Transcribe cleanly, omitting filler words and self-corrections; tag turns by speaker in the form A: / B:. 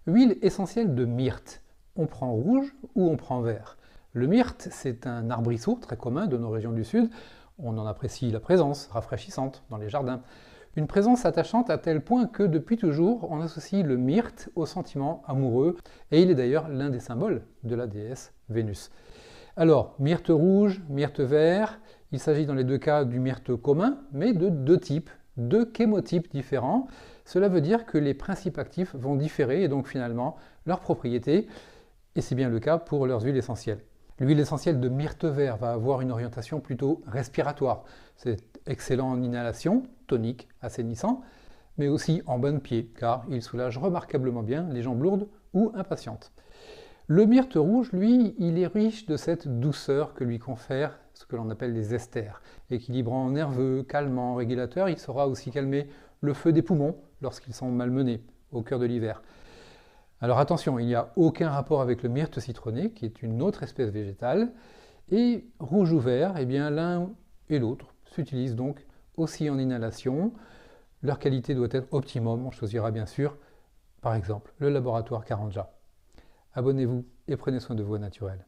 A: Huile essentielle de myrte. On prend rouge ou on prend vert? Le myrte, c'est un arbrisseau très commun de nos régions du Sud. On en apprécie la présence rafraîchissante dans les jardins. Une présence attachante à tel point que depuis toujours, on associe le myrte au sentiment amoureux, et il est d'ailleurs l'un des symboles de la déesse Vénus. Alors, myrte rouge, myrte vert, il s'agit dans les deux cas du myrte commun, mais de deux types, deux chémotypes différents. Cela veut dire que les principes actifs vont différer et donc finalement leurs propriétés, et c'est bien le cas pour leurs huiles essentielles. L'huile essentielle de myrte vert va avoir une orientation plutôt respiratoire. C'est excellent en inhalation, tonique, assainissant, mais aussi en bain de pied, car il soulage remarquablement bien les jambes lourdes ou impatientes. Le myrte rouge, lui, il est riche de cette douceur que lui confère ce que l'on appelle les esters. Équilibrant nerveux, calmant, régulateur, il saura aussi calmer le feu des poumons lorsqu'ils sont malmenés au cœur de l'hiver. Alors attention, il n'y a aucun rapport avec le myrte citronné, qui est une autre espèce végétale. Et rouge ou vert, eh bien l'un et l'autre s'utilisent donc aussi en inhalation. Leur qualité doit être optimum. On choisira bien sûr, par exemple, le laboratoire Karanja. Abonnez-vous et prenez soin de vous au naturel.